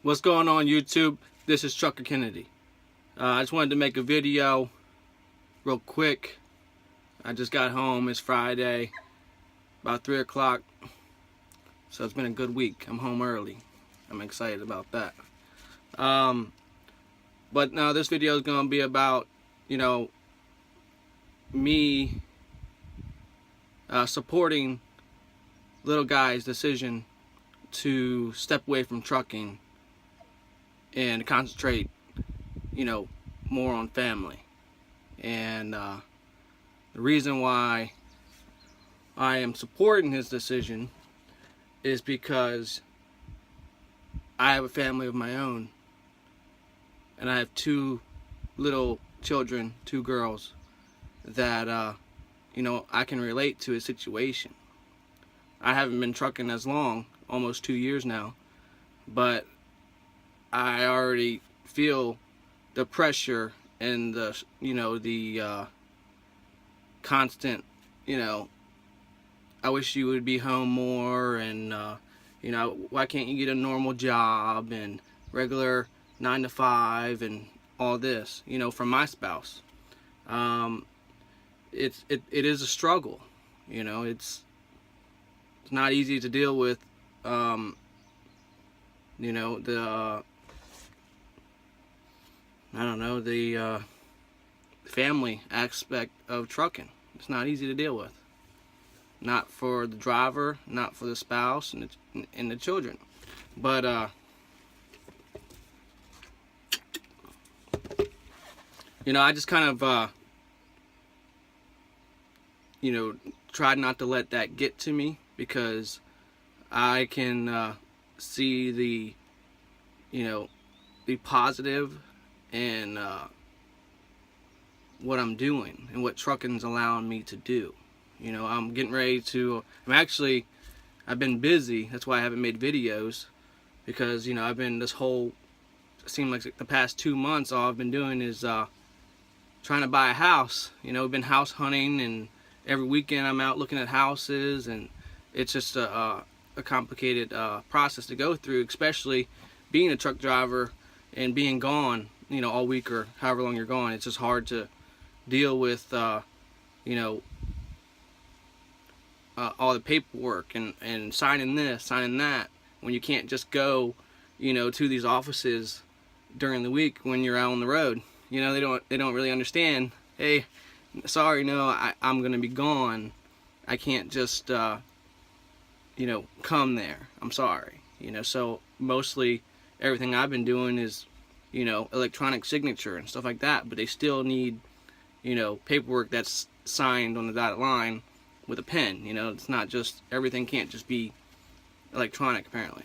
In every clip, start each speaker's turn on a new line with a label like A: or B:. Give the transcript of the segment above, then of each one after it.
A: What's going on YouTube? This is Trucker Kennedy. I just wanted to make a video real quick. I just got home. It's Friday, about 3 o'clock. So it's been a good week. I'm home early. I'm excited about that. But now this video is going to be about, me supporting little guy's decision to step away from trucking and concentrate, more on family. And the reason why I am supporting his decision is because I have a family of my own, and I have 2 little children, 2 girls, that I can relate to his situation. I haven't been trucking as long, almost 2 years now, but I already feel the pressure and the constant, I wish you would be home more, and why can't you get a normal job and regular 9 to 5 and all this, from my spouse. It is a struggle, it's not easy to deal with, the family aspect of trucking. It's not easy to deal with. Not for the driver, not for the spouse and the children. But I just kind of tried not to let that get to me, because I can see the positive in what I'm doing and what trucking's allowing me to do. I'm getting ready to, I've been busy. That's why I haven't made videos, because I've been it seemed like the past 2 months, all I've been doing is trying to buy a house. We've been house hunting, and every weekend I'm out looking at houses, and it's just a complicated process to go through, especially being a truck driver and being gone, all week or however long you're gone. It's just hard to deal with, all the paperwork and signing this, signing that, when you can't just go, to these offices during the week when you're out on the road. They don't really understand. Hey, sorry, no, I'm gonna be gone. I can't just, come there. I'm sorry. So mostly everything I've been doing is, electronic signature and stuff like that, but they still need, paperwork that's signed on the dotted line with a pen. It's not just, everything can't just be electronic, apparently.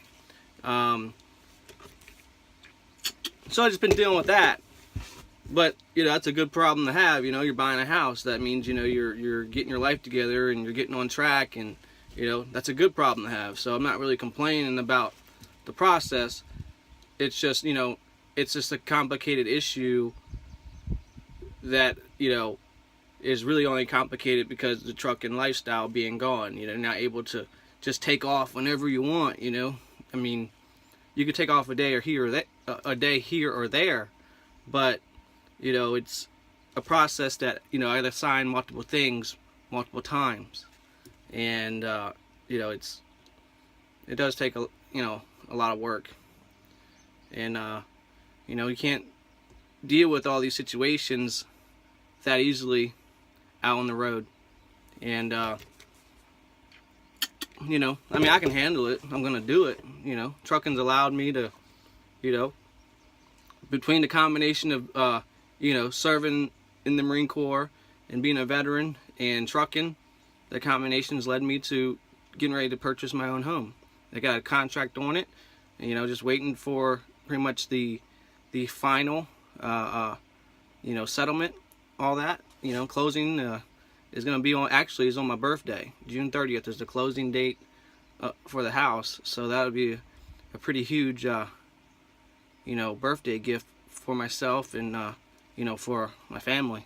A: So I've just been dealing with that. But that's a good problem to have. You're buying a house. That means you're getting your life together and you're getting on track, and that's a good problem to have. So I'm not really complaining about the process. It's just it's just a complicated issue that is really only complicated because of the trucking lifestyle being gone. You're not able to just take off whenever you want. You could take off a day here or there, but it's a process that I gotta sign multiple things multiple times, and it does take a lot of work, and you can't deal with all these situations that easily out on the road. And I can handle it. I'm gonna do it. Trucking's allowed me to, between the combination of serving in the Marine Corps and being a veteran and trucking, the combinations led me to getting ready to purchase my own home. I got a contract on it, and just waiting for pretty much the final settlement, all that. Closing is going to be is on my birthday. June 30th is the closing date for the house, so that would be a pretty huge birthday gift for myself and for my family.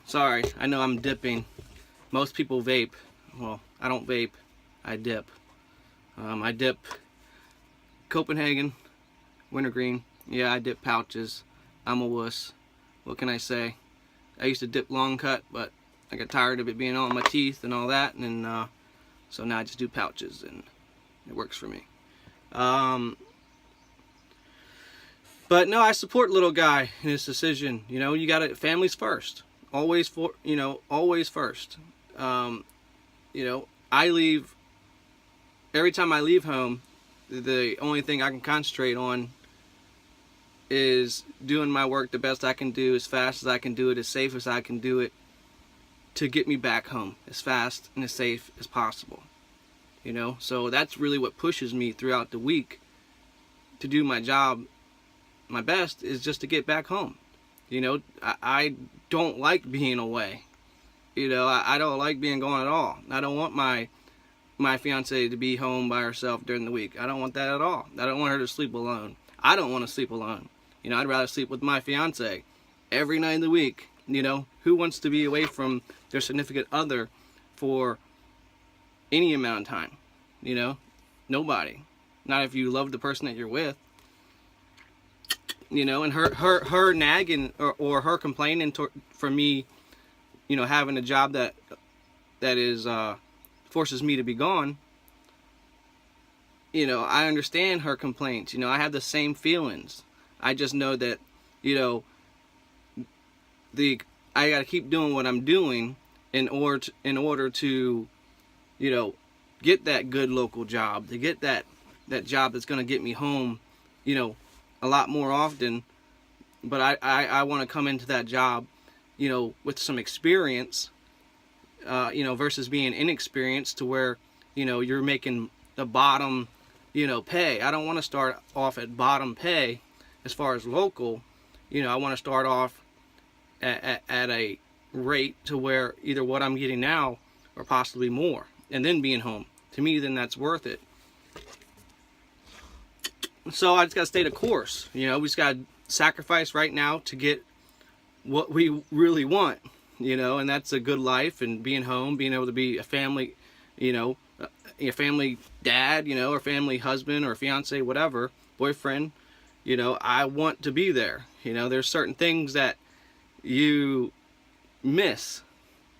A: Sorry, I know I'm dipping. Most people vape. Well, I don't vape, I dip. I dip Copenhagen, wintergreen. Yeah, I dip pouches. I'm a wuss. What can I say? I used to dip long cut, but I got tired of it being on my teeth and all that, and so now I just do pouches, and it works for me. But no, I support little guy in his decision. You know, you gotta, families first. Always always first. You know, every time I leave home, the only thing I can concentrate on is doing my work the best I can do, as fast as I can do it, as safe as I can do it, to get me back home as fast and as safe as possible. You know, so that's really what pushes me throughout the week to do my job. My best is just to get back home. You know, I don't like being away. You know, I don't like being gone at all. I don't want my fiance to be home by herself during the week. I don't want that at all. I don't want her to sleep alone. I don't want to sleep alone. You know, I'd rather sleep with my fiance every night of the week. You know, who wants to be away from their significant other for any amount of time? You know, nobody. Not if you love the person that you're with. You know, and her nagging or her complaining for me, you know, having a job that is forces me to be gone. You know, I understand her complaints. You know, I have the same feelings. I just know that, you know, I got to keep doing what I'm doing in order to, you know, get that good local job, to get that job that's going to get me home, you know, a lot more often. But I want to come into that job, you know, with some experience, you know, versus being inexperienced to where, you know, you're making the bottom, you know, pay. I don't want to start off at bottom pay as far as local. You know, I want to start off at a rate to where either what I'm getting now or possibly more, and then being home. To me, then that's worth it. So I just got to stay the course. You know, we just got to sacrifice right now to get what we really want, you know, and that's a good life and being home, being able to be a family, you know, a family dad, you know, or family husband or fiance, whatever, boyfriend. You know, I want to be there. You know, there's certain things that you miss,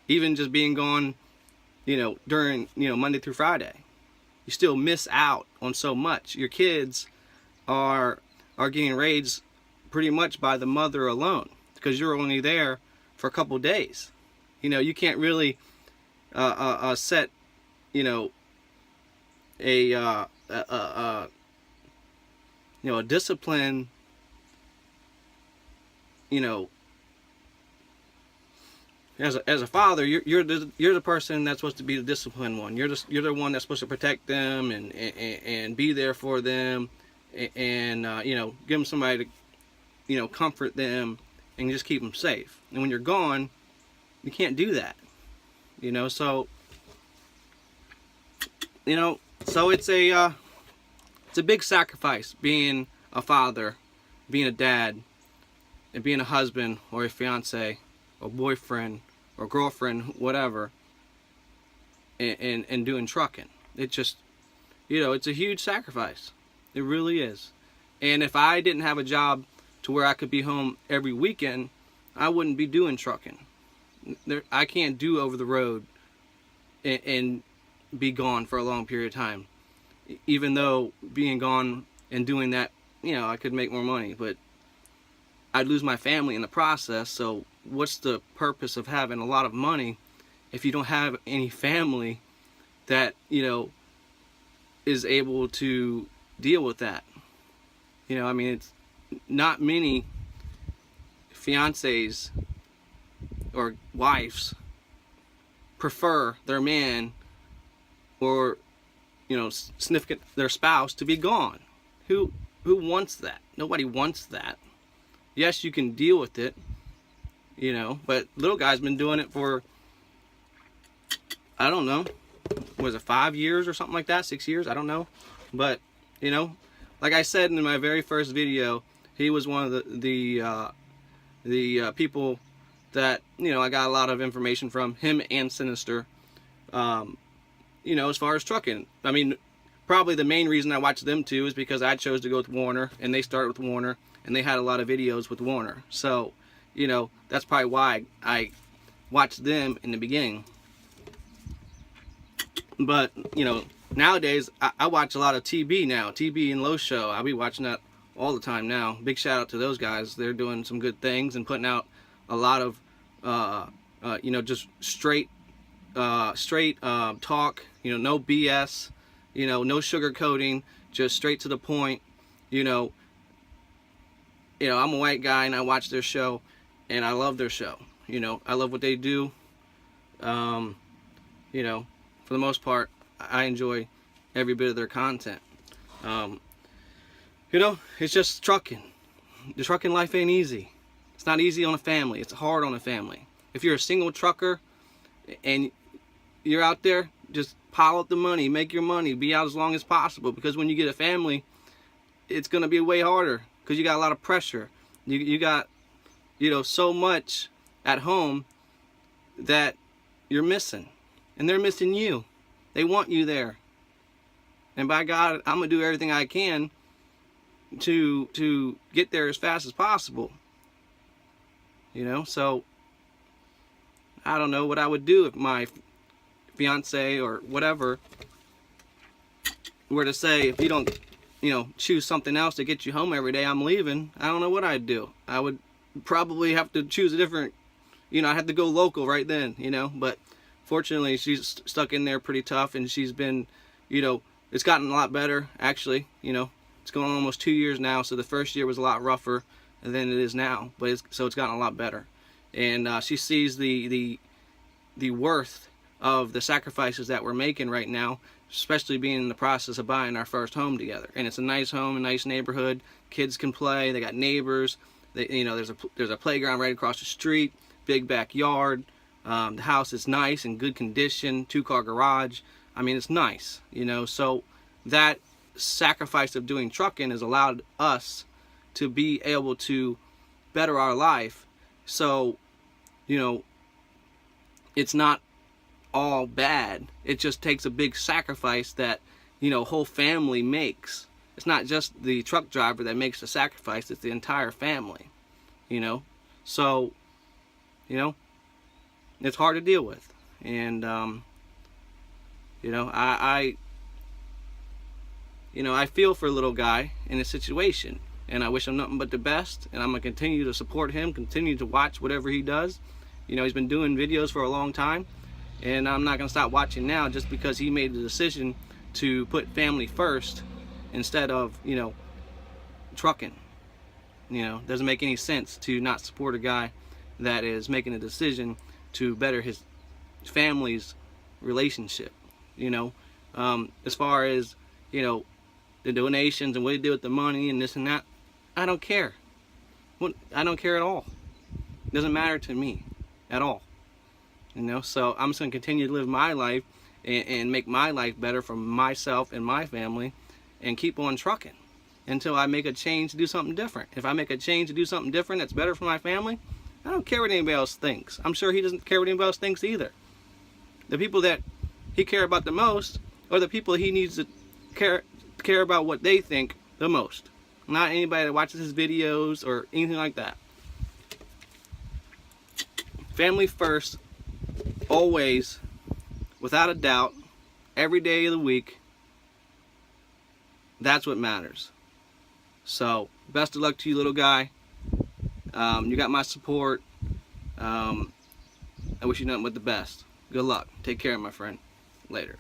A: even just being gone, you know, during, you know, Monday through Friday. You still miss out on so much. Your kids are getting raised pretty much by the mother alone, because you're only there for a couple days. You know, you can't really set, you know, a discipline, you know, as a father. You're the person that's supposed to be the disciplined one. You're the one that's supposed to protect them and be there for them, and you know, give them somebody to, you know, comfort them and just keep them safe. And when you're gone, you can't do that. You know, so you know, so it's a big sacrifice being a father, being a dad, and being a husband or a fiance or boyfriend or girlfriend, whatever, and doing trucking. It just, you know, it's a huge sacrifice. It really is. And if I didn't have a job to where I could be home every weekend, I wouldn't be doing trucking. I can't do over the road and be gone for a long period of time. Even though being gone and doing that, you know, I could make more money, but I'd lose my family in the process. So what's the purpose of having a lot of money if you don't have any family that, you know, is able to deal with that? You know, I mean, it's not many fiancés or wives prefer their man or, you know, significant, their spouse to be gone. Who wants that? Nobody wants that. Yes, you can deal with it, you know, but little guy's been doing it for, I don't know, was it 5 years or something like that? 6 years? I don't know. But, you know, like I said in my very first video, he was one of the people that, you know, I got a lot of information from him and Sinister, you know, as far as trucking. I mean, probably the main reason I watch them too is because I chose to go with Werner, and they started with Werner, and they had a lot of videos with Werner. So, you know, that's probably why I watched them in the beginning. But, you know, nowadays I watch a lot of TB now, TB and Low Show. I'll be watching that all the time now. Big shout out to those guys. They're doing some good things and putting out a lot of, you know, just straight talk. You know, no BS. You know, no sugarcoating. Just straight to the point. You know, I'm a white guy and I watch their show, and I love their show. You know, I love what they do. You know, for the most part, I enjoy every bit of their content. You know, it's just trucking. The trucking life ain't easy. It's not easy on a family. It's hard on a family. If you're a single trucker and you're out there, just pile up the money, make your money, be out as long as possible. Because when you get a family, it's going to be way harder because you got a lot of pressure. You got, you know, so much at home that you're missing. And they're missing you. They want you there. And by God, I'm going to do everything I can to get there as fast as possible. You know, so I don't know what I would do if my fiance or whatever were to say, if you don't, you know, choose something else to get you home every day, I'm leaving. I don't know what I'd do. I would probably have to choose a different, you know, I have to go local right then, you know. But fortunately, she's stuck in there pretty tough, and she's been, you know, it's gotten a lot better, actually. You know, it's going on almost 2 years now, so the first year was a lot rougher than it is now, but it's gotten a lot better. And she sees the worth of the sacrifices that we're making right now, especially being in the process of buying our first home together. And it's a nice home, a nice neighborhood. Kids can play. They got neighbors. You know, there's a playground right across the street. Big backyard. The house is nice and good condition. 2-car garage. I mean, it's nice. You know, so that sacrifice of doing trucking has allowed us to be able to better our life. So, you know, it's not all bad. It just takes a big sacrifice that, you know, whole family makes. It's not just the truck driver that makes the sacrifice, it's the entire family, you know. So, you know, it's hard to deal with. And you know, I feel for a little guy in a situation, and I wish him nothing but the best, and I'm going to continue to support him, continue to watch whatever he does. You know, he's been doing videos for a long time, and I'm not going to stop watching now just because he made the decision to put family first instead of, you know, trucking. You know, doesn't make any sense to not support a guy that is making a decision to better his family's relationship. You know, as far as, you know, the donations and what he did with the money and this and that, I don't care. I don't care at all. It doesn't matter to me at all. You know, so I'm just going to continue to live my life and make my life better for myself and my family, and keep on trucking until I make a change to do something different. If I make a change to do something different that's better for my family, I don't care what anybody else thinks. I'm sure he doesn't care what anybody else thinks either. The people that he cares about the most are the people he needs to care about what they think the most. Not anybody that watches his videos or anything like that. Family first, always, without a doubt, every day of the week. That's what matters. So, best of luck to you, little guy. You got my support. I wish you nothing but the best. Good luck. Take care, my friend. Later.